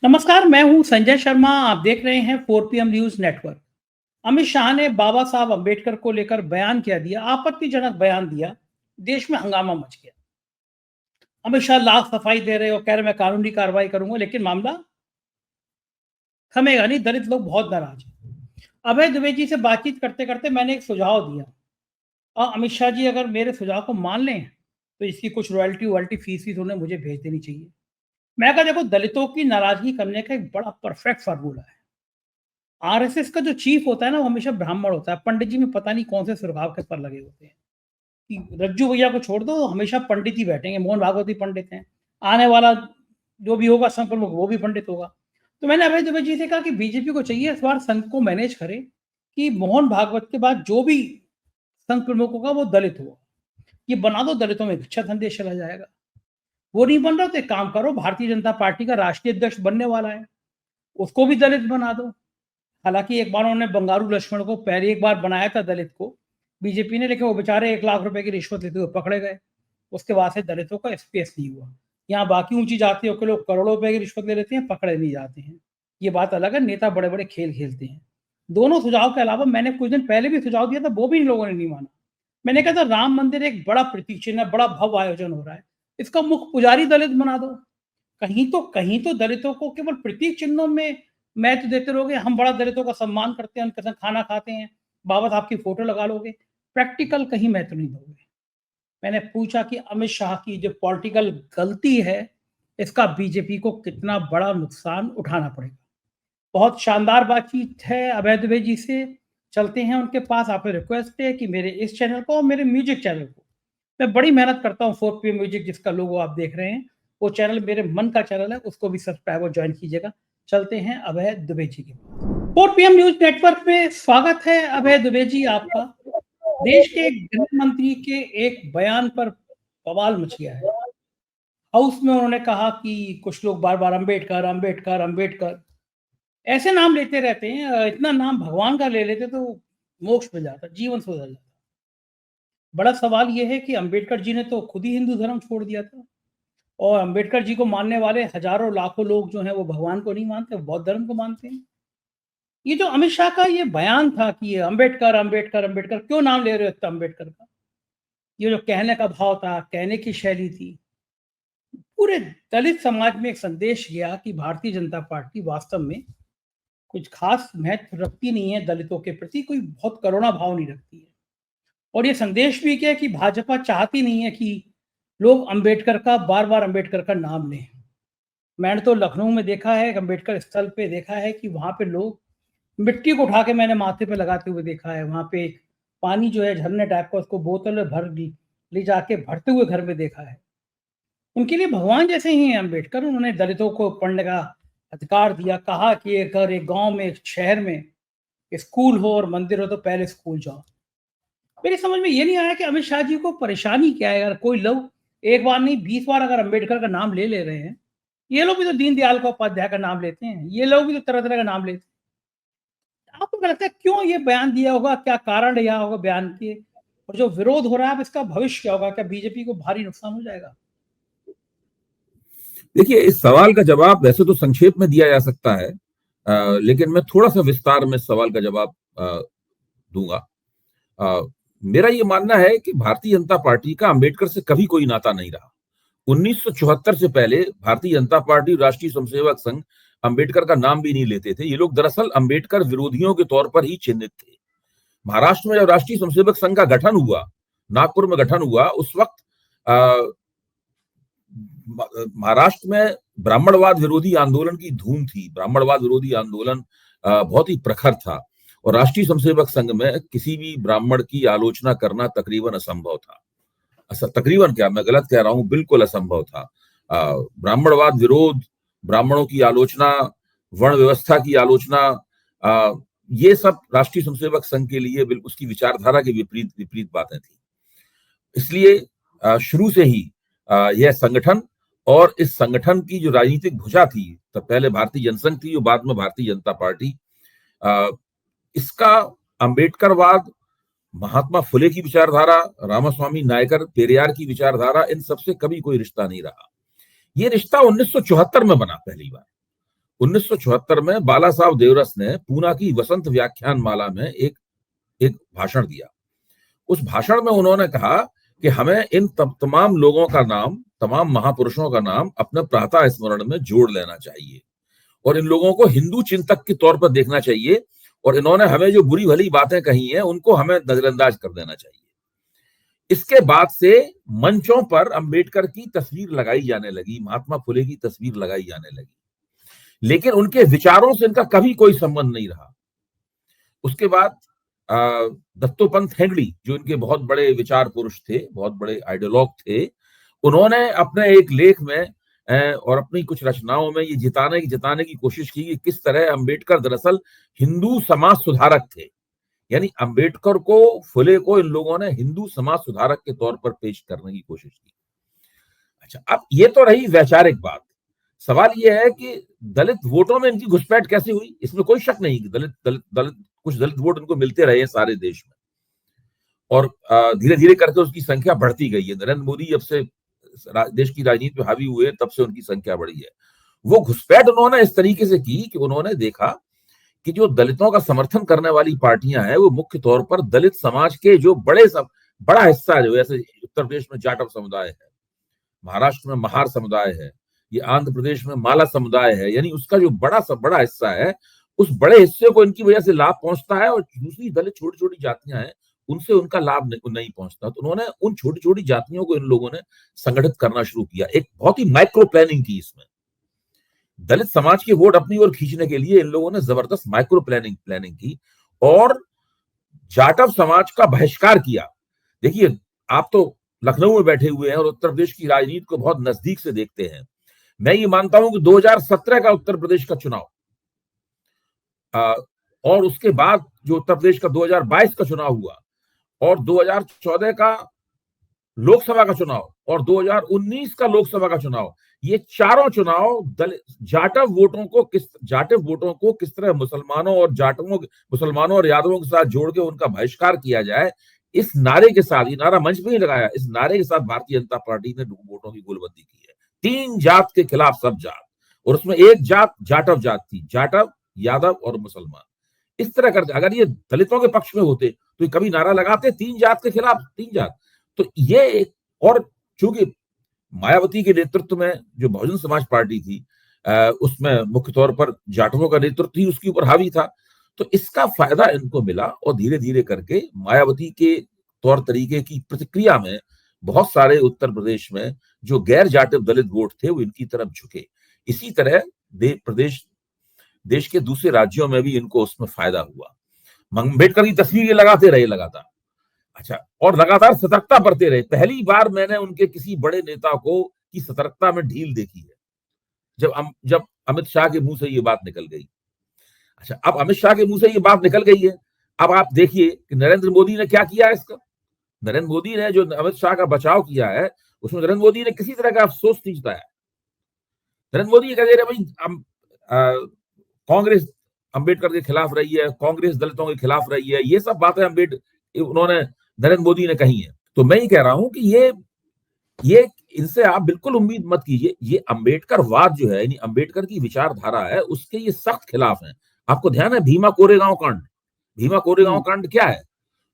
नमस्कार, मैं हूं संजय शर्मा। आप देख रहे हैं 4 PM news network. Amit Shah ने बाबा साहब अंबेडकर को लेकर बयान क्या दिया, आपत्तिजनक बयान दिया। देश में हंगामा मच गया। अमित शाह लाख सफाई दे रहे हो, कह रहे मैं कानूनी कार्रवाई करूंगा, लेकिन मामला थमेगा नहीं। दलित लोग बहुत नाराज हैं। अभय द्विवेदी जी से बातचीत करते करते मैंने एक सुझाव दिया, और अमित शाह जी अगर मेरे सुझाव को मान लें तो इसकी कुछ रॉयल्टी वॉयल्टी फीस उन्हें मुझे भेज देनी चाहिए। मैं कहा, देखो, दलितों की नाराजगी करने का एक बड़ा परफेक्ट फार्मूला है। आरएसएस का जो चीफ होता है ना, वो हमेशा ब्राह्मण होता है। पंडित जी में पता नहीं कौन से सुरगाव के पर लगे होते हैं कि रज्जू भैया को छोड़ दो, हमेशा पंडित ही बैठेंगे। मोहन भागवत ही पंडित हैं। आने वाला जो भी होगा संघ प्रमुख, वो भी पंडित होगा। तो मैंने अभय दुबे जी से कहा कि बीजेपी को चाहिए इस बार संघ को मैनेज करे कि मोहन भागवत के बाद जो भी संघ प्रमुख होगा वो दलित होगा। ये बना दो, दलितों में एक अच्छा संदेश चला जाएगा। वो नहीं बन रहा तो एक काम करो, भारतीय जनता पार्टी का राष्ट्रीय अध्यक्ष बनने वाला है, उसको भी दलित बना दो। हालाँकि एक बार उन्होंने बंगारू लक्ष्मण को पहले एक बार बनाया था दलित को बीजेपी ने, लेकिन वो बेचारे 1 लाख रुपए की रिश्वत लेते हुए पकड़े गए। उसके बाद से दलितों का स्पेस नहीं हुआ। यहाँ बाकी ऊँची जातियों के लोग करोड़ों रुपए की रिश्वत ले लेते हैं, पकड़े नहीं जाते हैं। ये बात अलग है, नेता बड़े-बड़े खेल खेलते हैं। दोनों सुझाव के अलावा मैंने कुछ दिन पहले भी सुझाव दिया था, वो भी इन लोगों ने नहीं माना। मैंने कहा था, राम मंदिर एक बड़ा प्रतीक चिन्ह है, बड़ा भव्य आयोजन हो रहा है। इसका मुख्य पुजारी दलित बना दो। कहीं तो दलितों को केवल प्रतीक चिन्हों में महत्व देते रहोगे। हम बड़ा दलितों का सम्मान करते हैं, उनके साथ खाना खाते हैं, बाबा साहब की फोटो लगा लोगे, प्रैक्टिकल कहीं महत्व नहीं दोगे। मैंने पूछा कि अमित शाह की जो पॉलिटिकल गलती है, इसका बीजेपी को कितना बड़ा नुकसान उठाना पड़ेगा। बहुत शानदार बातचीत है अभय दुबे जी से। चलते हैं उनके पास। आपसे रिक्वेस्ट है कि मेरे इस चैनल को और मेरे म्यूजिक चैनल को, मैं बड़ी मेहनत करता हूँ 4 PM म्यूजिक, जिसका लोगो आप देख रहे हैं, वो चैनल मेरे मन का चैनल है, उसको भी सब्सक्राइब और ज्वाइन कीजिएगा। चलते हैं अभय दुबे जी के पास। 4 PM न्यूज नेटवर्क में स्वागत है अभय दुबे जी आपका। देश के गृह मंत्री के एक बयान पर बवाल मच गया है। हाउस में उन्होंने कहा कि कुछ लोग बार बार अंबेडकर अंबेडकर अंबेडकर ऐसे नाम लेते रहते हैं। इतना नाम भगवान का ले लेते तो मोक्ष मिल जाता, जीवन सुधर जाता। बड़ा सवाल यह है कि अंबेडकर जी ने तो खुद ही हिंदू धर्म छोड़ दिया था, और अंबेडकर जी को मानने वाले हजारों लाखों लोग जो हैं वो भगवान को नहीं मानते, वो बौद्ध धर्म को मानते हैं। ये जो अमित शाह का ये बयान था कि ये अंबेडकर अंबेडकर अंबेडकर, क्यों नाम ले रहे हो इतना अंबेडकर का, ये जो कहने का भाव था, कहने की शैली थी, पूरे दलित समाज में एक संदेश गया कि भारतीय जनता पार्टी वास्तव में कुछ खास महत्व रखती नहीं है दलितों के प्रति, कोई बहुत करुणा भाव नहीं रखती है। और ये संदेश भी क्या कि भाजपा चाहती नहीं है कि लोग अंबेडकर का बार बार अंबेडकर का नाम लें। मैंने तो लखनऊ में देखा है, अम्बेडकर स्थल पे देखा है कि वहाँ पे लोग मिट्टी को उठा के मैंने माथे पे लगाते हुए देखा है। वहाँ पे एक पानी जो है झरने टाइप का, उसको बोतल में भर ले जाके भरते हुए घर में देखा है। उनके लिए भगवान जैसे ही हैं अम्बेडकर। उन्होंने दलितों को पढ़ने का अधिकार दिया, कहा कि अगर एक गाँव में, एक शहर में स्कूल हो और मंदिर हो तो पहले स्कूल जाओ। मेरी समझ में ये नहीं आया कि अमित शाह जी को परेशानी क्या है। अगर कोई लोग एक बार नहीं 20 बार अगर अम्बेडकर का नाम ले ले रहे हैं, ये लोग भी तो दीनदयाल का उपाध्याय का नाम लेते हैं, ये लोग भी तो तरह-तरह का नाम लेते हैं। आपको क्या लगता है क्यों ये बयान दिया होगा? क्या कारण रहा होगा बयान के? और जो विरोध हो रहा है अब इसका भविष्य क्या होगा? क्या बीजेपी को भारी नुकसान हो जाएगा? देखिए, इस सवाल का जवाब वैसे तो संक्षेप में दिया जा सकता है, लेकिन मैं थोड़ा सा विस्तार में इस सवाल का जवाब दूंगा। अ, मेरा ये मानना है कि भारतीय जनता पार्टी का अंबेडकर से कभी कोई नाता नहीं रहा। 1974 से पहले भारतीय जनता पार्टी, राष्ट्रीय स्वयंसेवक संघ अंबेडकर का नाम भी नहीं लेते थे। ये लोग दरअसल अंबेडकर विरोधियों के तौर पर ही चिन्हित थे। महाराष्ट्र में जब राष्ट्रीय स्वयंसेवक संघ का गठन हुआ, नागपुर में गठन हुआ, उस वक्त महाराष्ट्र में ब्राह्मणवाद विरोधी आंदोलन की धूम थी। ब्राह्मणवाद विरोधी आंदोलन बहुत ही प्रखर था, और राष्ट्रीय स्वयंसेवक संघ में किसी भी ब्राह्मण की आलोचना करना तकरीबन असंभव था। तकरीबन क्या, मैं गलत कह रहा हूं, बिल्कुल असंभव था। ब्राह्मणवाद विरोध, ब्राह्मणों की आलोचना, वर्ण व्यवस्था की आलोचना, ये सब राष्ट्रीय स्वयंसेवक संघ के लिए उसकी विचारधारा के विपरीत विपरीत बातें थी। इसलिए शुरू से ही यह संगठन और इस संगठन की जो राजनीतिक भुजा थी, तो पहले भारतीय जनसंघ थी और बाद में भारतीय जनता पार्टी, इसका अंबेडकरवाद, महात्मा फुले की विचारधारा, रामास्वामी नायकर पेरियार की विचारधारा, इन सबसे कभी कोई रिश्ता नहीं रहा। ये रिश्ता 1974 में बना पहली बार। 1974 में बाला साहब देवरस ने पूना की वसंत व्याख्यान माला में एक भाषण दिया। उस भाषण में उन्होंने कहा कि हमें इन तमाम लोगों का नाम, तमाम महापुरुषों का नाम अपने प्रातः स्मरण में जोड़ लेना चाहिए और इन लोगों को हिंदू चिंतक के तौर पर देखना चाहिए और इन्होंने हमें जो बुरी भली बातें कही हैं उनको हमें नजरअंदाज कर देना चाहिए। इसके बाद से मंचों पर अंबेडकर की तस्वीर लगाई जाने लगी, महात्मा फुले की तस्वीर लगाई जाने लगी, लेकिन उनके विचारों से इनका कभी कोई संबंध नहीं रहा। उसके बाद दत्तोपंत हेगड़े, जो इनके बहुत बड़े विचार पुरुष थे, बहुत बड़े आइडियोलॉग थे, उन्होंने अपने एक लेख में और अपनी कुछ रचनाओं में ये जिताने की कोशिश की कि किस तरह अंबेडकर दरअसल हिंदू समाज सुधारक थे। यानी अंबेडकर को, फुले को इन लोगों ने हिंदू समाज सुधारक के तौर पर पेश करने की कोशिश की। अच्छा, अब ये तो रही वैचारिक बात। सवाल ये है कि दलित वोटों में इनकी घुसपैठ कैसे हुई। इसमें कोई शक नहीं कि कुछ दलित वोट इनको मिलते रहे सारे देश में और धीरे धीरे करके उसकी संख्या बढ़ती गई है। नरेंद्र मोदी जब से देश की राजनीति में हावी हुए तब से उनकी संख्या बढ़ी है। वो घुसपैठ उन्होंने इस तरीके से की कि उन्होंने देखा कि जो दलितों का समर्थन करने वाली पार्टियां हैं वो मुख्य तौर पर दलित समाज के जो बड़ा हिस्सा, जो ऐसे उत्तर प्रदेश में जाटव समुदाय है, महाराष्ट्र में महार समुदाय है, ये आंध्र प्रदेश में माला समुदाय है, यानी उसका जो बड़ा हिस्सा है, उस बड़े हिस्से को इनकी वजह से लाभ पहुंचता है और दूसरी दलित छोटी छोटी जातियां हैं उनसे उनका लाभ नहीं पहुंचता। तो उन्होंने उन छोटी छोटी जातियों को इन लोगों ने संगठित करना शुरू किया। एक बहुत ही माइक्रो प्लानिंग की इसमें। दलित समाज की वोट अपनी ओर खींचने के लिए इन लोगों ने जबरदस्त माइक्रो प्लानिंग की और जाटव समाज का बहिष्कार किया। देखिए, आप तो लखनऊ में बैठे हुए हैं और उत्तर प्रदेश की राजनीति को बहुत नजदीक से देखते हैं। मैं ये मानता हूं कि 2017 का उत्तर प्रदेश का चुनाव और उसके बाद जो उत्तर प्रदेश का 2022 का चुनाव हुआ और 2014 का लोकसभा का चुनाव और 2019 का लोकसभा का चुनाव, ये चारों चुनाव जाटव वोटों को किस तरह मुसलमानों और यादवों के साथ जोड़ के उनका बहिष्कार किया जाए, इस नारे के साथ, ये नारा मंच पे ही लगाया, इस नारे के साथ भारतीय जनता पार्टी ने वोटों की गोलबंदी की है। 3 जात के खिलाफ सब जात, और उसमें एक जात जाटव जात थी, जाटव, यादव और मुसलमान। इस तरह करके अगर ये दलितों के पक्ष में होते तो ये कभी नारा लगाते 3 जात के खिलाफ 3 जात। तो ये एक, और चूंकि मायावती के नेतृत्व में जो बहुजन समाज पार्टी थी उसमें मुख्य तौर पर जाटवों का नेतृत्व ही उसके ऊपर हावी था, तो इसका फायदा इनको मिला और धीरे धीरे करके मायावती के तौर तरीके की प्रतिक्रिया में बहुत सारे उत्तर प्रदेश में जो गैर जाटव दलित वोट थे वो इनकी तरफ झुके। इसी तरह देश के दूसरे राज्यों में भी इनको उसमें फायदा हुआ। अम्बेडकर की तस्वीर ये लगाते रहे लगातार। अच्छा, और लगातार सतर्कता बरते रहे। पहली बार मैंने उनके किसी बड़े नेता को की सतर्कता में ढील देखी है जब अमित शाह के मुंह से ये बात निकल गई। अच्छा, अब अमित शाह के मुंह से ये बात निकल गई है, अब आप देखिए कि नरेंद्र मोदी ने क्या किया है इसका। नरेंद्र मोदी ने जो अमित शाह का बचाव किया है उसमें नरेंद्र मोदी ने किसी तरह का अफसोस नहीं जताया। नरेंद्र मोदी ये कह रहे भाई कांग्रेस अंबेडकर के खिलाफ रही है, कांग्रेस दलितों के खिलाफ रही है, ये सब बातें उन्होंने नरेंद्र मोदी ने कही है। तो मैं ये कह रहा हूं कि ये इनसे आप बिल्कुल उम्मीद मत कीजिए। ये अंबेडकरवाद जो है, यानी अंबेडकर की विचारधारा है, उसके ये सख्त खिलाफ है। आपको ध्यान है भीमा कोरेगांव कांड क्या है?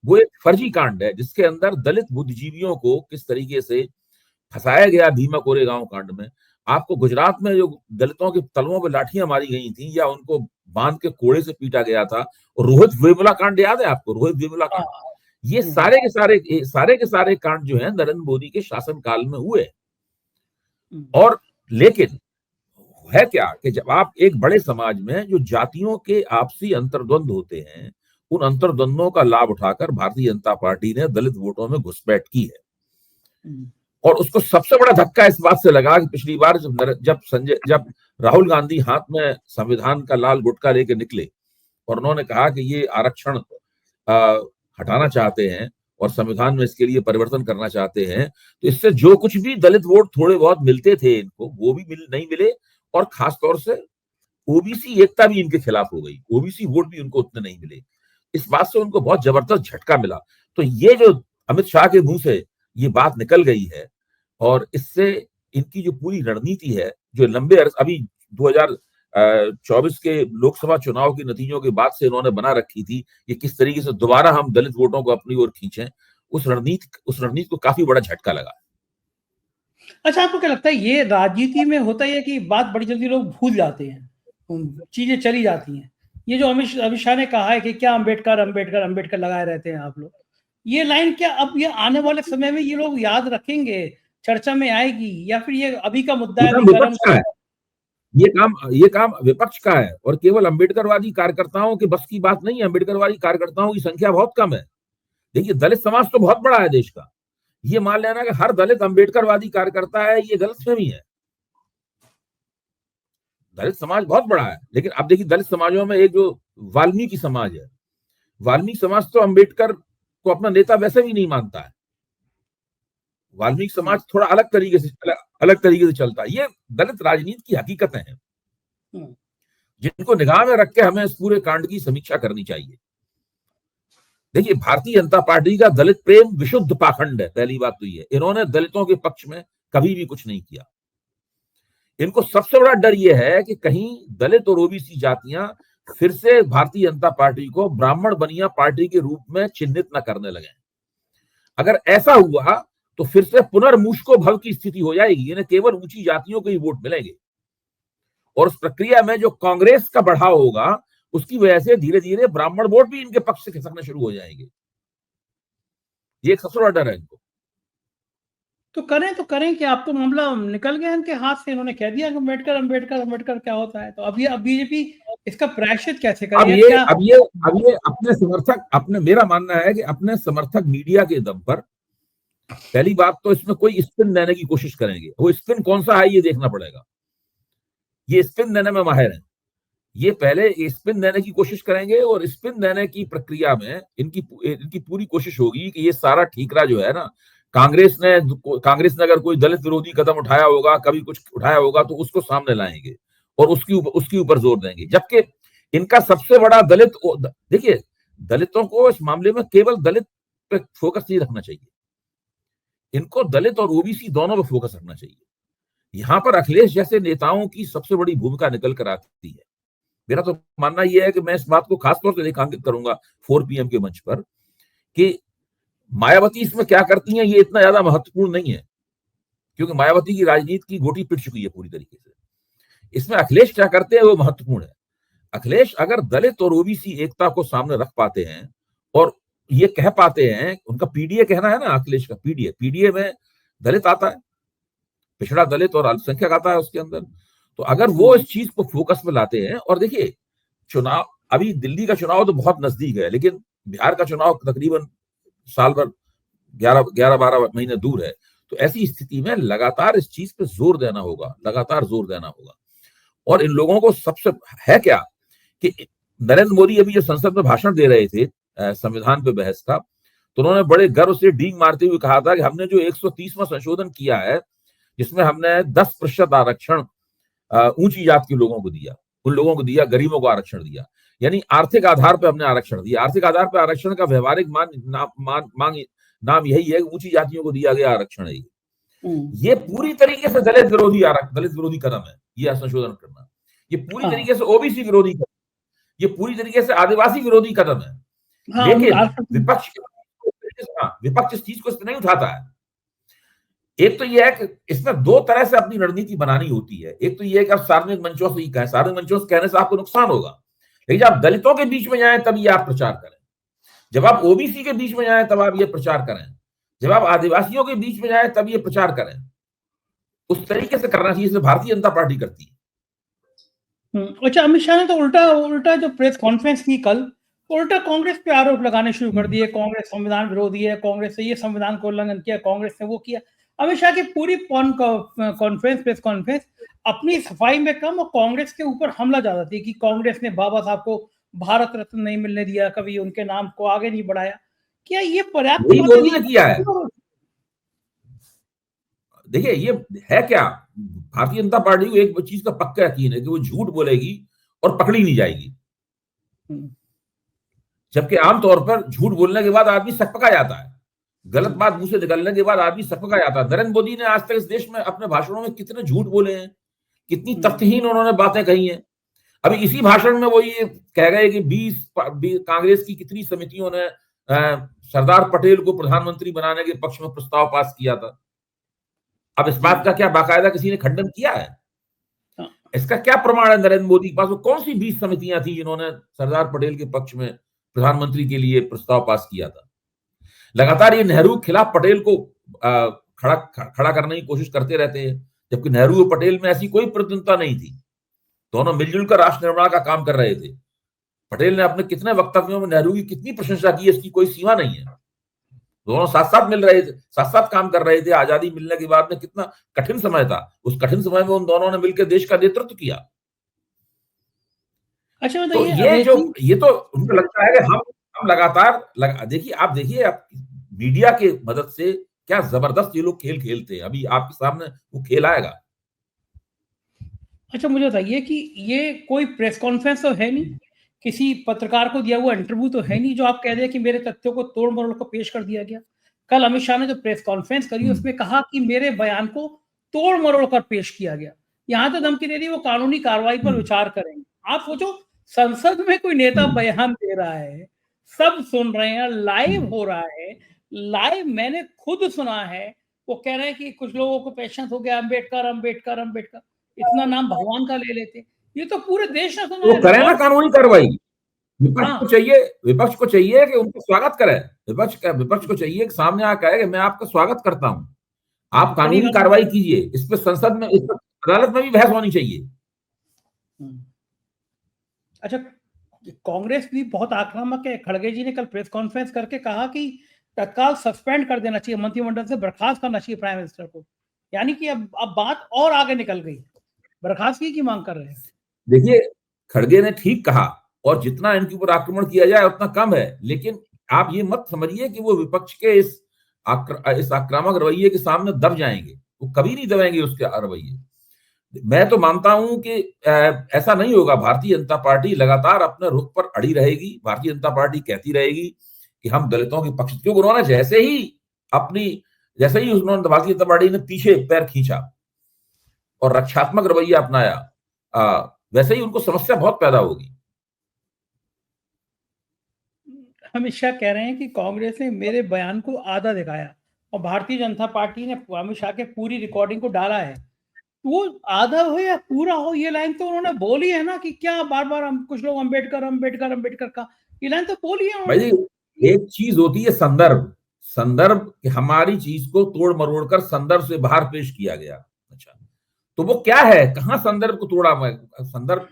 वो एक फर्जी कांड है जिसके अंदर दलित बुद्धिजीवियों को किस तरीके से फंसाया गया भीमा कोरेगांव कांड में। आपको गुजरात में जो दलितों के तलवों पर लाठियां मारी गई थी या उनको बांध के कोड़े से पीटा गया था, और रोहित वेमुला कांड याद है आपको? रोहित वेमुला कांड, ये सारे के सारे कांड जो है नरेंद्र मोदी के शासनकाल में हुए। और लेकिन है क्या कि जब आप एक बड़े समाज में जो जातियों के आपसी अंतर्द्वंद होते हैं, उन अंतर्द्वंदों का लाभ उठाकर भारतीय जनता पार्टी ने दलित वोटों में घुसपैठ की है। और उसको सबसे बड़ा धक्का इस बात से लगा कि पिछली बार जब राहुल गांधी हाथ में संविधान का लाल गुटका लेके निकले और उन्होंने कहा कि ये आरक्षण हटाना चाहते हैं और संविधान में इसके लिए परिवर्तन करना चाहते हैं, तो इससे जो कुछ भी दलित वोट थोड़े बहुत मिलते थे इनको, वो भी नहीं मिले, और खासतौर से ओबीसी एकता भी इनके खिलाफ हो गई, ओबीसी वोट भी उनको उतने नहीं मिले। इस बात से उनको बहुत जबरदस्त झटका मिला। तो ये जो अमित शाह के मुंह से ये बात निकल गई है और इससे इनकी जो पूरी रणनीति है, जो लंबे अभी 24 के लोकसभा चुनाव के नतीजों के बाद से इन्होंने बना रखी थी कि किस तरीके से दोबारा हम दलित वोटों को अपनी ओर खींचें, उस रणनीति को काफी बड़ा झटका लगा। अच्छा, आपको क्या लगता है ये राजनीति में होता है कि बात बड़ी जल्दी लोग भूल जाते हैं, चीजें चली जाती हैं? ये जो अमित शाह ने कहा है कि क्या अंबेडकर अंबेडकर अंबेडकर लगाए रहते हैं आप लोग, ये लाइन क्या अब ये आने वाले समय में ये लोग याद रखेंगे, चर्चा में आएगी, या फिर ये अभी का मुद्दा है, अभी गर्म है? ये काम विपक्ष का है और केवल अंबेडकरवादी कार्यकर्ताओं के बस की बात नहीं है। अंबेडकरवादी कार्यकर्ताओं की संख्या बहुत कम है। देखिए, दलित समाज तो बहुत बड़ा है देश का। ये मान लेना कि हर दलित अंबेडकरवादी कार्यकर्ता है, ये गलतफहमी है। दलित समाज बहुत बड़ा है, लेकिन अब देखिए दलित समाजों में एक जो वाल्मीकि समाज है, वाल्मीकि समाज तो अंबेडकर को अपना नेता वैसे भी नहीं मानता है। वाल्मीकि समाज थोड़ा अलग तरीके से चलता है। ये दलित राजनीति की हकीकतें हैं जिनको निगाह में रख के हमें इस पूरे कांड की समीक्षा करनी चाहिए। देखिए, भारतीय जनता पार्टी का दलित प्रेम विशुद्ध पाखंड है। पहली बात तो ये, इन्होंने दलितों के पक्ष में कभी भी कुछ नहीं किया। इनको सबसे बड़ा डर यह है कि कहीं दलित और ओबीसी जातियां फिर से भारतीय जनता पार्टी को ब्राह्मण बनिया पार्टी के रूप में चिन्हित न करने लगे। अगर ऐसा हुआ तो फिर से पुनर्मूषको भव की स्थिति हो जाएगी। इन्हें केवल ऊंची जातियों के ही वोट मिलेंगे और उस प्रक्रिया में जो कांग्रेस का बढ़ाव होगा उसकी वजह से धीरे धीरे ब्राह्मण वोट भी इनके पक्ष से खिसकने शुरू हो जाएंगे। ये एक सबसे बड़ा डर है इनको। तो करें कि आपको मामला निकल गया इनके हाथ से, इन्होंने कह दिया कि अंबेडकर अंबेडकर अंबेडकर क्या होता है, तो अब बीजेपी इसका प्रायश्चित कैसे करे? अब ये अपने समर्थक, मेरा मानना है कि अपने समर्थक मीडिया के दम पर पहली बात तो इसमें कोई स्पिन देने की कोशिश करेंगे। वो स्पिन कौन सा है ये देखना पड़ेगा। ये स्पिन देने में माहिर है। ये पहले स्पिन देने की कोशिश करेंगे और स्पिन देने की प्रक्रिया में इनकी पूरी कोशिश होगी कि ये सारा ठीकरा जो है ना, कांग्रेस ने अगर कोई दलित विरोधी कदम उठाया होगा, कभी कुछ उठाया होगा, तो उसको सामने लाएंगे और उसके ऊपर जोर देंगे। जबकि इनका सबसे बड़ा देखिए, दलितों को इस मामले में केवल दलित पे फोकस नहीं रखना चाहिए, इनको दलित और ओबीसी दोनों पे फोकस रखना चाहिए। यहां पर अखिलेश जैसे नेताओं की सबसे बड़ी भूमिका निकल कर आती है। मेरा तो मानना यह है कि मैं इस बात को खासतौर से रेखांकित करूंगा 4 PM के मंच पर कि मायावती इसमें क्या करती हैं ये इतना ज्यादा महत्वपूर्ण नहीं है, क्योंकि मायावती की राजनीति की गोटी पिट चुकी है पूरी तरीके से। इसमें अखिलेश क्या करते हैं वो महत्वपूर्ण है। अखिलेश अगर दलित और ओबीसी एकता को सामने रख पाते हैं और ये कह पाते हैं, उनका पीडीए कहना है ना, अखिलेश का पीडीए में दलित आता है, पिछड़ा दलित और अल्पसंख्यक आता है उसके अंदर। तो अगर वो इस चीज को फोकस में लाते हैं, और देखिए चुनाव, अभी दिल्ली का चुनाव तो बहुत नजदीक है, लेकिन बिहार का चुनाव तकरीबन साल भर 11-12 महीने दूर है। तो ऐसी स्थिति में लगातार इस चीज पे जोर देना होगा, और इन लोगों को सबसे है क्या कि नरेंद्र मोदी अभी जो संसद में भाषण दे रहे थे संविधान पे बहस का, तो उन्होंने बड़े गर्व से डींग मारते हुए कहा था कि हमने जो 130वां संशोधन किया है, जिसमें हमने 10% आरक्षण ऊंची जात के लोगों को दिया, उन लोगों को दिया, गरीबों को आरक्षण दिया, यानी आर्थिक आधार पर हमने आरक्षण दिया। आर्थिक आधार पर आरक्षण का व्यवहारिक नाम यही है कि ऊंची जातियों को दिया गया आरक्षण है। ये पूरी तरीके से दलित विरोधी कदम है ये संशोधन करना। ये पूरी तरीके से ओबीसी विरोधी कदम, ये पूरी तरीके से आदिवासी विरोधी कदम है। लेकिन विपक्ष इस चीज को नहीं उठाता है। एक तो यह है कि इसमें दो तरह से अपनी रणनीति बनानी होती है। एक तो यह है कि आप सार्वजनिक मंचों से ही कहें, सार्वजनिक मंचों से कहने से आपको नुकसान होगा, लेकिन जब आप दलितों के बीच में जाएं तब ये आप प्रचार करें, जब आप ओबीसी के बीच में जाएं तब आप ये प्रचार करें, जब आप आदिवासियों के बीच में जाएं तब ये प्रचार करें। उस तरीके से करना चाहिए, भारतीय जनता पार्टी करती है। अच्छा, अमित शाह ने तो उल्टा जो प्रेस कॉन्फ्रेंस की कल, उल्टा कांग्रेस पे आरोप लगाने शुरू कर दिए, कांग्रेस संविधान विरोधी है, कांग्रेस ने ये संविधान को उल्लंघन किया, कांग्रेस ने वो किया। अमित शाह की पूरी प्रेस कॉन्फ्रेंस अपनी सफाई में कम और कांग्रेस के ऊपर हमला ज्यादा थी कि कांग्रेस ने बाबा साहब को भारत रत्न नहीं मिलने दिया, कभी उनके नाम को आगे नहीं बढ़ाया। क्या ये पर्याप्त किया है? देखिए, ये है क्या, भारतीय जनता पार्टी को एक चीज का पक्का यकीन है कि वो झूठ बोलेगी और पकड़ी नहीं जाएगी। जबकि आमतौर पर झूठ बोलने के बाद आदमी सकपका जाता है, गलत बात मुंह से निकलने के बाद आदमी सकपका जाता है। नरेंद्र मोदी ने आज तक इस देश में अपने भाषणों में कितने झूठ बोले हैं, कितनी तथ्यहीन उन्होंने बातें कही हैं, अभी इसी भाषण में वो ये कह गए कि 20 कांग्रेस की कितनी समितियों ने सरदार पटेल को प्रधानमंत्री बनाने के पक्ष में प्रस्ताव पास किया था। अब इस बात का क्या बाकायदा किसी ने खंडन किया है? इसका क्या प्रमाण है नरेंद्र मोदी के पास? वो कौन सी 20 समितियां थी जिन्होंने सरदार पटेल के पक्ष में प्रधानमंत्री के लिए प्रस्ताव पास किया था? लगातार ये नेहरू के खिलाफ पटेल को खड़ा करने की कोशिश करते रहते हैं, जबकि नेहरू और पटेल में ऐसी कोई प्रतिद्वंदता नहीं थी। दोनों मिलजुल कर राष्ट्र निर्माण का काम कर रहे थे। पटेल ने अपने कितने वक्तव्यों में नेहरू की कितनी प्रशंसा की, इसकी कोई सीमा नहीं है। दोनों साथ साथ मिल रहे थे, साथ साथ काम कर रहे थे। आजादी मिलने के बाद में कितना कठिन समय था, उस कठिन समय में उन दोनों ने मिलकर देश का नेतृत्व किया। अच्छा तो ये तो उनको लगता है कि हम लगातार देखिए, आप मीडिया के मदद से क्या जबरदस्त ये लोग खेल खेलते हैं। अभी आपके सामने वो खेल आएगा। अच्छा, मुझे बताइए कि ये कोई प्रेस कॉन्फ्रेंस तो है नहीं, किसी पत्रकार को दिया हुआ इंटरव्यू तो है नहीं जो आप कह रहे हैं कि मेरे तथ्यों को तोड़ मरोड़ को पेश कर दिया गया। कल अमित शाह ने जो प्रेस कॉन्फ्रेंस करी उसमें कहा कि मेरे बयान को तोड़ मरोड़ कर पेश किया गया। यहाँ तो धमकी दे दी वो कानूनी कार्रवाई पर विचार करेंगे। आप सोचो, संसद में कोई नेता बयान दे रहा है, सब सुन रहे हैं, लाइव हो रहा है, लाइव मैंने खुद सुना है। वो कह रहे हैं कि कुछ लोगों को पेशेंस हो गया, अम्बेडकर अम्बेडकर अम्बेडकर, इतना नाम भगवान का ले लेते। ये तो पूरे देश ने सुना वो है। करें ना कानूनी कार्रवाई। विपक्ष को चाहिए कि उनको स्वागत करें। विपक्ष को चाहिए कि सामने आकर कहे कि मैं आपका स्वागत करता हूं, आप कानूनी कार्रवाई कीजिए। इस पर संसद में, इस पर अदालत में भी बहस होनी चाहिए। अच्छा, कांग्रेस भी बहुत आक्रामक है। खड़गे जी ने कल प्रेस कॉन्फ्रेंस करके कहा कि तत्काल सस्पेंड कर देना चाहिए, मंत्रिमंडल से बर्खास्त करना चाहिए प्राइम मिनिस्टर को। यानी कि अब बात और आगे निकल गई, बर्खास्तगी की मांग कर रहे हैं। देखिए, खड़गे ने ठीक कहा, और जितना इनके ऊपर आक्रमण किया जाए उतना कम है। लेकिन आप ये मत समझिए कि वो विपक्ष के इस आक्रामक रवैये के सामने दब जाएंगे। वो कभी नहीं दबेंगे उसके रवैये। मैं तो मानता हूं कि ऐसा नहीं होगा। भारतीय जनता पार्टी लगातार अपने रुख पर अड़ी रहेगी। भारतीय जनता पार्टी कहती रहेगी कि हम दलितों के पक्ष, क्योंकि उन्होंने जैसे ही उन्होंने भारतीय जनता पार्टी ने पीछे पैर खींचा और रक्षात्मक रवैया अपनाया, वैसे ही उनको समस्या बहुत पैदा होगी। अमित शाह कह रहे हैं कि कांग्रेस ने मेरे बयान को आधा दिखाया और भारतीय जनता पार्टी ने अमित शाह के पूरी रिकॉर्डिंग को डाला है। वो आधा हो या पूरा हो, ये लाइन तो उन्होंने बोली है ना कि क्या बार बार हम कुछ लोग अम्बेडकर अम्बेडकर अम्बेडकर का, ये लाइन तो बोली है भाई। एक चीज होती है संदर्भ, हमारी चीज को तोड़ मरोड़ कर संदर्भ से बाहर पेश किया गया। अच्छा, तो वो क्या है, कहां संदर्भ को तोड़ा? संदर्भ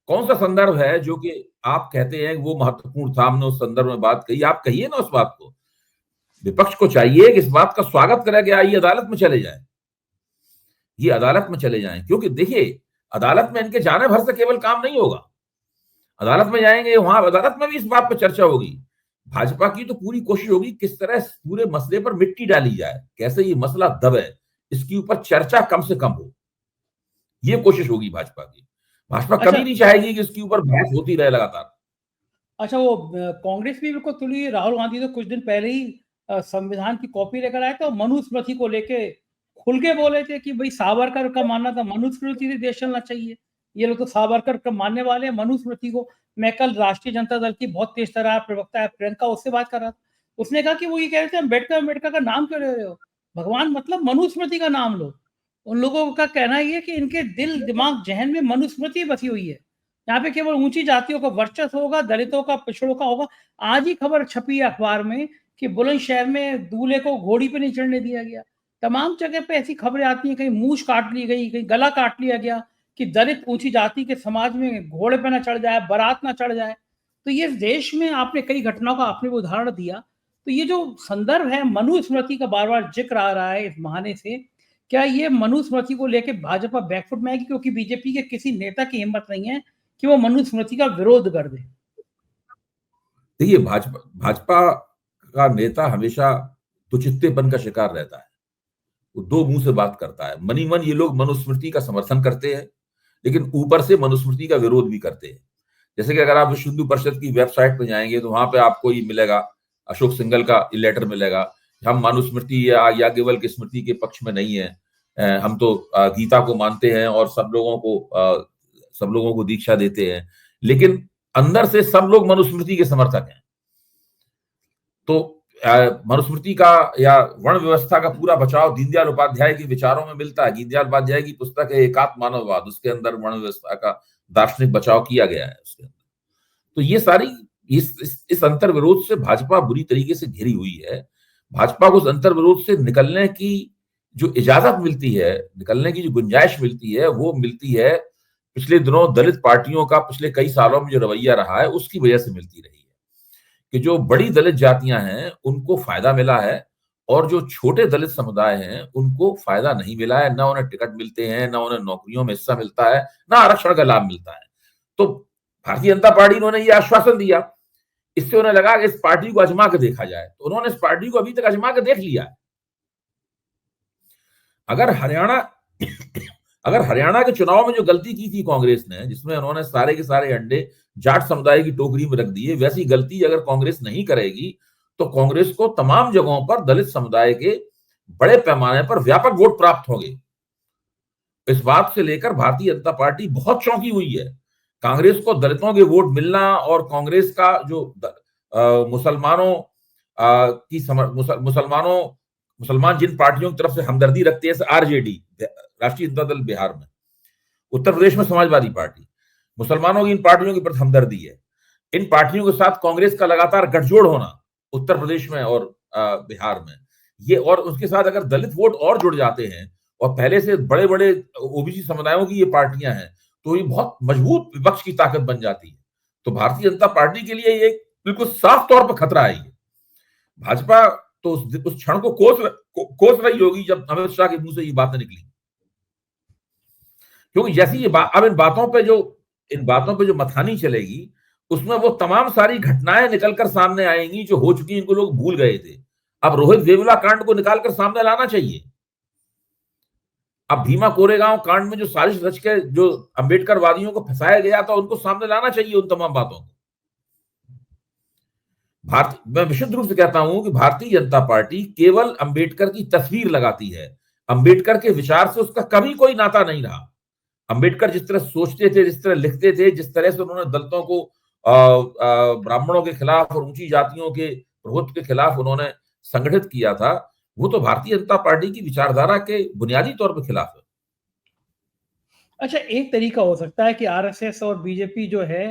कौन सा संदर्भ है जो कि आप कहते हैं वो महत्वपूर्ण था, हमने उस संदर्भ में बात कही? आप कहिए ना उस बात को। विपक्ष को चाहिए कि इस बात का स्वागत करें कि आइए अदालत में चले जाए, ये अदालत में चले जाएं। क्योंकि देखिए, अदालत में इनके जाने भर से केवल काम नहीं होगा। अदालत में जाएंगे, वहां अदालत में भी इस बात पर चर्चा होगी। भाजपा की तो पूरी कोशिश होगी किस तरह पूरे मसले पर मिट्टी डाली जाए, कैसे ये मसला दबे, इसके ऊपर चर्चा कम से कम हो, ये कोशिश होगी भाजपा की। भाजपा कभी नहीं चाहेगी कि इसके ऊपर बहस होती रहे लगातार। अच्छा, वो कांग्रेस भी बिल्कुल तुली। राहुल गांधी तो कुछ दिन पहले ही संविधान की कॉपी लेकर आए थे और मनुस्मृति को लेके खुल के बोले थे कि भाई सावरकर का मानना था मनुस्मृति से देश चलना चाहिए। ये लोग तो सावरकर का मानने वाले हैं, मनुस्मृति को। मैं कल राष्ट्रीय जनता दल की बहुत तेज तरह प्रवक्ता है प्रियंका, उससे बात कर रहा था। उसने कहा कि वो ये कह रहे थे अम्बेडकर अम्बेडकर का नाम क्यों ले रहे हो, भगवान मतलब मनुस्मृति का नाम लो। उन लोगों का कहना ये है कि इनके दिल दिमाग जहन में मनुस्मृति बसी हुई है। यहाँ पे केवल ऊंची जातियों का वर्चस्व होगा, दलितों का, पिछड़ों का होगा। आज ही खबर छपी है अखबार में कि बुलंदशहर में दूल्हे को घोड़ी पे नहीं चढ़ने दिया गया। तमाम जगह पे ऐसी खबरें आती हैं, कहीं मूछ काट ली गई, कहीं गला काट लिया गया कि दलित ऊंची जाति के समाज में घोड़े पे ना चढ़ जाए, बारात ना चढ़ जाए। तो ये देश में आपने कई घटनाओं का आपने उदाहरण दिया। तो ये जो संदर्भ है, मनुस्मृति का बार बार जिक्र आ रहा है इस बहाने से, क्या ये मनुस्मृति को लेकर भाजपा बैकफुट में आएगी? क्योंकि बीजेपी के किसी नेता की हिम्मत नहीं है कि वो मनुस्मृति का विरोध कर दे। देखिए, भाजपा का नेता हमेशा तुचित्तेपन का शिकार रहता है। वो दो मुंह से बात करता है। मनी मन ये लोग मनुस्मृति का समर्थन करते हैं, लेकिन ऊपर से मनुस्मृति का विरोध भी करते हैं। जैसे कि अगर आप विश्व हिंदू परिषद की वेबसाइट पे जाएंगे तो वहां पे आपको ये मिलेगा, अशोक सिंघल का लेटर मिलेगा, हम मनुस्मृति या याज्ञवल्क्य स्मृति के पक्ष में नहीं है, हम तो गीता को मानते हैं और सब लोगों को सब लोगों को दीक्षा देते हैं, लेकिन अंदर से सब लोग मनुस्मृति के समर्थक हैं। तो मनुस्मृति का या वर्ण व्यवस्था का पूरा बचाव दीनदयाल उपाध्याय के विचारों में मिलता है। दीनदयाल उपाध्याय की पुस्तक है एकात्म मानववाद, उसके अंदर वर्ण व्यवस्था का दार्शनिक बचाव किया गया है उसके अंदर। तो ये सारी इस अंतर विरोध से भाजपा बुरी तरीके से घिरी हुई है। भाजपा को उस अंतर विरोध से निकलने की जो इजाजत मिलती है, निकलने की जो गुंजाइश मिलती है, वो मिलती है पिछले दिनों दलित पार्टियों का पिछले कई सालों में जो रवैया रहा है उसकी वजह से मिलती रही है कि जो बड़ी दलित जातियां हैं उनको फायदा मिला है और जो छोटे दलित समुदाय हैं उनको फायदा नहीं मिला है। ना उन्हें टिकट मिलते हैं, ना उन्हें नौकरियों में हिस्सा मिलता है, ना आरक्षण का लाभ मिलता है। तो भारतीय जनता पार्टी ने ये आश्वासन दिया, इससे उन्हें लगा कि इस पार्टी को आजमा के देखा जाए, तो उन्होंने इस पार्टी को अभी तक आजमा के देख लिया है। अगर हरियाणा के चुनाव में जो गलती की थी कांग्रेस ने, जिसमें उन्होंने सारे के सारे अंडे जाट समुदाय की टोकरी में रख दिए, वैसी गलती अगर कांग्रेस नहीं करेगी तो कांग्रेस को तमाम जगहों पर दलित समुदाय के बड़े पैमाने पर व्यापक वोट प्राप्त होंगे। इस बात से लेकर भारतीय जनता पार्टी बहुत चौंकी हुई है। कांग्रेस को दलितों के वोट मिलना और कांग्रेस का जो मुसलमान जिन पार्टियों की तरफ से हमदर्दी रखते हैं, आरजेडी, राष्ट्रीय जनता दल बिहार में, उत्तर प्रदेश में समाजवादी पार्टी, मुसलमानों की इन पार्टियों के प्रति हमदर्दी है। इन पार्टियों के साथ कांग्रेस का लगातार गठजोड़ होना उत्तर प्रदेश में और बिहार में, ये, और उसके साथ अगर दलित वोट और जुड़ जाते हैं और पहले से बड़े बड़े ओबीसी समुदायों की ये पार्टियां हैं, तो ये बहुत मजबूत विपक्ष की ताकत बन जाती है। तो भारतीय जनता पार्टी के लिए ये बिल्कुल साफ तौर पर खतरा है। भाजपा तो उस क्षण को कोस रही होगी जब अमित शाह के मुंह से ये बातें निकली, क्योंकि जैसी ये अब इन बातों पे जो मथानी चलेगी, उसमें वो तमाम सारी घटनाएं निकलकर सामने आएंगी जो हो चुकी, इनको लोग भूल गए थे। अब रोहित वेमुला कांड को निकालकर सामने लाना चाहिए। अब भीमा कोरेगांव कांड में जो साजिश रच के जो अंबेडकर वादियों को फंसाया गया था, उनको सामने लाना चाहिए, उन तमाम बातों को। मैं विशुद्ध रूप से कहता हूं कि भारतीय जनता पार्टी केवल अंबेडकर की तस्वीर लगाती है। अंबेडकर के विचार से उसका कभी कोई नाता नहीं रहा। अंबेडकर जिस तरह सोचते थे, जिस तरह लिखते थे, जिस तरह से उन्होंने दलितों को, ब्राह्मणों के खिलाफ और ऊंची जातियों के प्रभुत्व के खिलाफ उन्होंने संगठित किया था, वो तो भारतीय जनता पार्टी की विचारधारा के बुनियादी तौर पर खिलाफ है। अच्छा, एक तरीका हो सकता है कि आरएसएस और बीजेपी जो है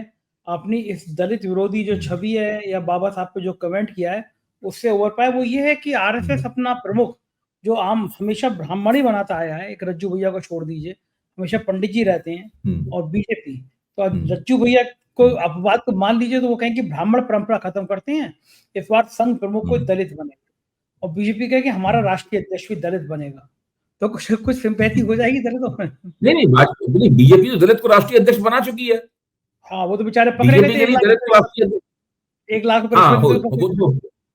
अपनी इस दलित विरोधी जो छवि है या बाबा साहब पे जो कमेंट किया है उससे उबर पाए। वो ये है कि आरएसएस अपना प्रमुख जो आम हमेशा ब्राह्मण ही बनाता आया है, एक रज्जू भैया को छोड़ दीजिए, हमेशा पंडित जी रहते हैं, और बीजेपी तो रज्जू भैया को अपवाद को मान लीजिए तो वो कहें कि ब्राह्मण परंपरा खत्म करते हैं, इस बार संघ प्रमुख कोई दलित बने, और बीजेपी कहे कि हमारा राष्ट्रीय अध्यक्ष भी दलित बनेगा, तो कुछ सिंपैथी हो जाएगी दलितों में। नहीं, बीजेपी तो दलित को राष्ट्रीय अध्यक्ष बना चुकी है। हाँ, वो तो बेचारे पकड़े गए थे, 1 लाख रुपए,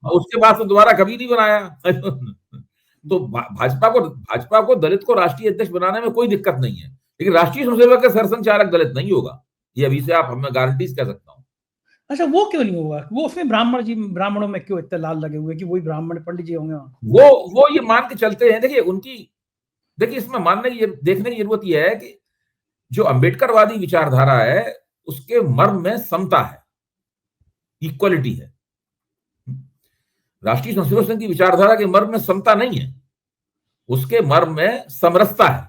उसके बाद तो दोबारा कभी नहीं बनाया। तो भाजपा को दलित को राष्ट्रीय अध्यक्ष बनाने में कोई दिक्कत नहीं है, लेकिन राष्ट्रीय स्वयंसेवक का सरसंचालक दलित नहीं होगा, ये अभी से आप हमें गारंटीज कह सकता हूँ। अच्छा, वो क्यों नहीं होगा? वो उसमें ब्राह्मणों में क्यों इतने लाल लगे हुए कि वही ब्राह्मण पंडित जी होंगे? वो ये मान के चलते हैं। देखिए इसमें देखने की जरूरत यह है कि जो अंबेडकरवादी विचारधारा है उसके मर्म में समता है, इक्वलिटी है। राष्ट्रीय स्वयंसेवक संघ की विचारधारा के मर्म में समता नहीं है, उसके मर्म में समरसता है।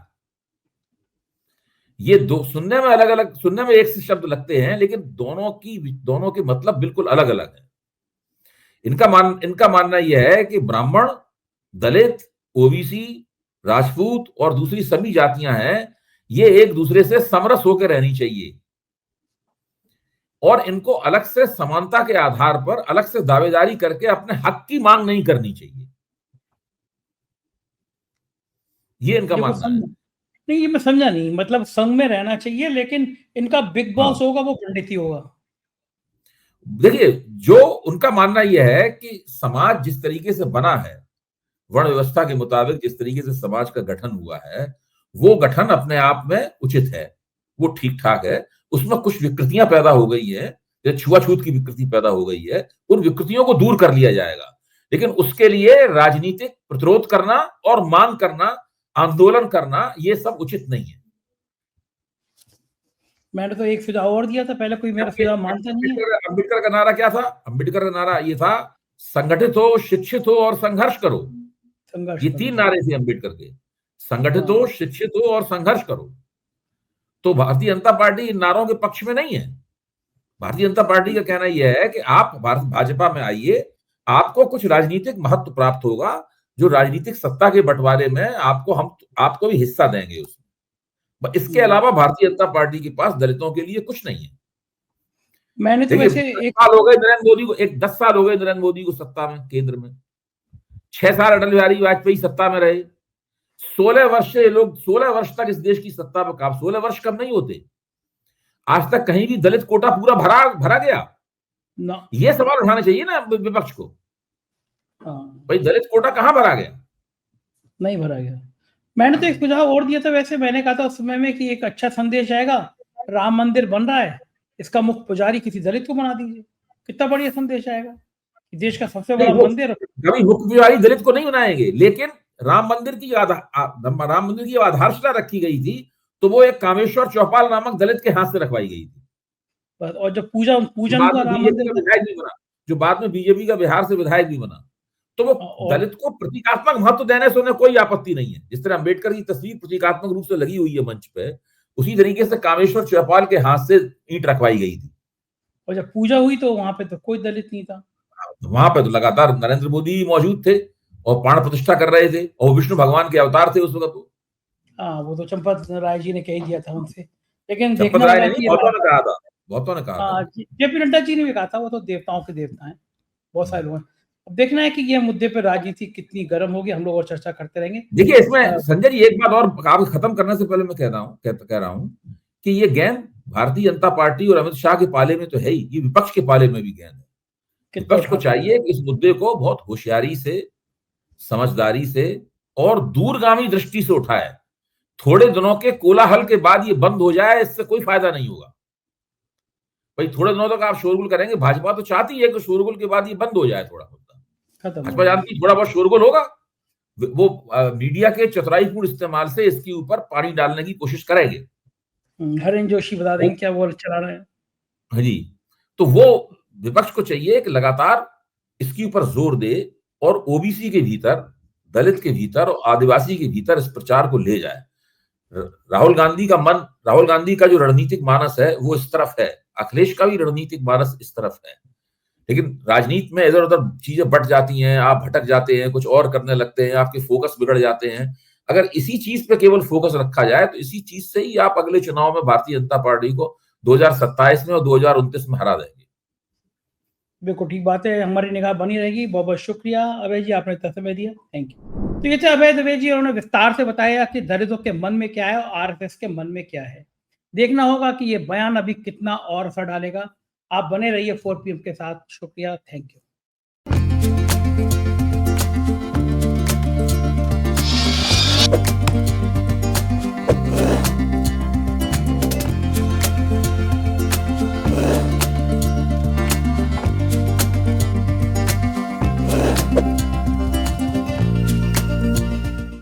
ये दो सुनने में एक से शब्द लगते हैं, लेकिन दोनों के मतलब बिल्कुल अलग अलग है। इनका मानना यह है कि ब्राह्मण, दलित, ओबीसी, राजपूत और दूसरी सभी जातियां हैं, ये एक दूसरे से समरस होकर रहनी चाहिए और इनको अलग से समानता के आधार पर अलग से दावेदारी करके अपने हक की मांग नहीं करनी चाहिए, ये इनका मानना है। नहीं, ये मैं समझा नहीं, मतलब संघ में रहना चाहिए, लेकिन इनका बिग बॉस होगा वो पंडित ही होगा। देखिए, जो उनका मानना यह है कि समाज जिस तरीके से बना है, वर्ण व्यवस्था के मुताबिक जिस तरीके से समाज का गठन हुआ है, वो गठन अपने आप में उचित है, वो ठीक ठाक है। उसमें कुछ विकृतियां पैदा हो गई है, जैसे छुआछूत की विकृति पैदा हो गई है, उन विकृतियों को दूर कर लिया जाएगा, लेकिन उसके लिए राजनीतिक प्रतिरोध करना और मांग करना, आंदोलन करना, ये सब उचित नहीं है। मैंने तो एक सुझाव और दिया था, पहले कोई मेरा सुझाव मानता नहीं है। अम्बेडकर का नारा क्या था? अम्बेडकर का नारा ये था, संगठित हो, शिक्षित हो और संघर्ष करो। संघर्ष ये करो, 3 जी। नारे थे अम्बेडकर के। संगठित हो, हाँ, शिक्षित हो और संघर्ष करो। तो भारतीय जनता पार्टी इन नारों के पक्ष में नहीं है। भारतीय जनता पार्टी का कहना यह है कि आप भाजपा में आइए, आपको कुछ राजनीतिक महत्व प्राप्त होगा, जो राजनीतिक सत्ता के बंटवारे में हम आपको भी हिस्सा देंगे उसमें। इसके जी। अलावा भारतीय जनता पार्टी के पास दलितों के लिए कुछ नहीं है। मैंने तो देखिए, वैसे 10 एक साल हो गए नरेंद्र मोदी को, 10 साल हो गए नरेंद्र मोदी को सत्ता में, केंद्र में। 6 साल अटल बिहारी वाजपेयी सत्ता में रहे। 16 वर्ष से लोग 16 वर्ष तक इस देश की सत्ता पर काम, 16 वर्ष कम नहीं होते। आज तक कहीं भी दलित कोटा पूरा भरा गया? ना, ये सवाल उठाना चाहिए ना विपक्ष को। हाँ, भाई दलित कोटा कहां भरा गया? नहीं भरा गया। मैंने तो एक सुझाव और दिया था, वैसे मैंने कहा था उस समय में कि एक अच्छा संदेश आएगा, राम मंदिर बन रहा है, इसका मुख्य पुजारी किसी दलित को बना दीजिए। कितना बढ़िया संदेश आएगा कि देश का सबसे नहीं, बड़ा वो मंदिर। कभी मुख्य पुजारी दलित को नहीं बनाएंगे, लेकिन राम मंदिर की आधारशिला रखी गई थी, तो वो एक कामेश्वर चौपाल नामक दलित के हाथ से रखवाई गई थी, बस, और जब पूजन बाद हुआ में राम बीजेपी मंदिर का का, विधायक भी बना, जो बाद में बीजेपी का बिहार से विधायक भी बना। तो वो और दलित को प्रतीकात्मक महत्व देने से उन्हें कोई आपत्ति नहीं है। जिस तरह अम्बेडकर की तस्वीर प्रतीकात्मक रूप से लगी हुई है मंच पे, उसी तरीके से कामेश्वर चौपाल के हाथ से ईंट रखवाई गई थी। और जब पूजा हुई तो वहां पे तो कोई दलित नहीं था। वहां पे तो लगातार नरेंद्र मोदी मौजूद थे और प्राण प्रतिष्ठा कर रहे थे, और विष्णु भगवान के अवतार थे उस वक्त। हाँ, वो तो चंपत राय जी ने कह दिया था उनसे, लेकिन चंपत देखना राय होगा ने नहीं, कि ये बहुतों ने कहा था, बहुतों ने कहा था। हाँ, जेपी नड्डा जी ने भी कहा था, वो तो देवताओं के देवता हैं, बहुत सारे लोग हैं। अब देखना है कि ये मुद्दे पर राजनीति कितनी गर्म होगी, हम लोग और चर्चा करते रहेंगे। देखिए, इसमें संजय जी एक बात और आप खत्म करने से पहले मैं कह रहा हूं कि ये गेंद भारतीय जनता पार्टी और अमित शाह के पाले में तो है ही, ये विपक्ष के पाले में भी गेंद है। कितना विपक्ष को उठा पाएंगे। चाहिए कि इस मुद्दे को बहुत होशियारी से, समझदारी से और दूरगामी दृष्टि से उठाए। थोड़े दिनों के कोलाहल के बाद ये बंद हो जाए, इससे कोई फायदा नहीं होगा। भाई थोड़े दिनों तक आप शोरगुल करेंगे, भाजपा तो चाहती है कि शोरगुल के बाद ये बंद हो जाए थोड़ा मुद्दा। खत्म हो भाजपा जाए। जानती है थोड़ा बहुत शोरगुल होगा, वो मीडिया के चतुराईपूर्ण इस्तेमाल से इसके ऊपर पानी डालने की कोशिश करेंगे। हरेन जोशी बता देंगे क्या वो चला रहे हैं। हाँ जी, तो वो विपक्ष को चाहिए कि लगातार इसके ऊपर जोर दे और ओबीसी के भीतर, दलित के भीतर और आदिवासी के भीतर इस प्रचार को ले जाए। राहुल गांधी का जो रणनीतिक मानस है वो इस तरफ है, अखिलेश का भी रणनीतिक मानस इस तरफ है, लेकिन राजनीति में इधर उधर चीजें बट जाती हैं, आप भटक जाते हैं, कुछ और करने लगते हैं, आपके फोकस बिगड़ जाते हैं। अगर इसी चीज पे केवल फोकस रखा जाए तो इसी चीज से ही आप अगले चुनाव में भारतीय जनता पार्टी को 2027 में और 2029 में हरा देंगे। बिल्कुल ठीक बात है, हमारी निगाह बनी रहेगी। बहुत बहुत शुक्रिया अभय जी, आपने इतना समय दिया, थैंक यू। तो ये थे अभय दुबे जी, उन्होंने विस्तार से बताया कि दलितों के मन में क्या है और आरएसएस के मन में क्या है। देखना होगा कि ये बयान अभी कितना और असर डालेगा। आप बने रहिए 4 PM के साथ। शुक्रिया, थैंक यू।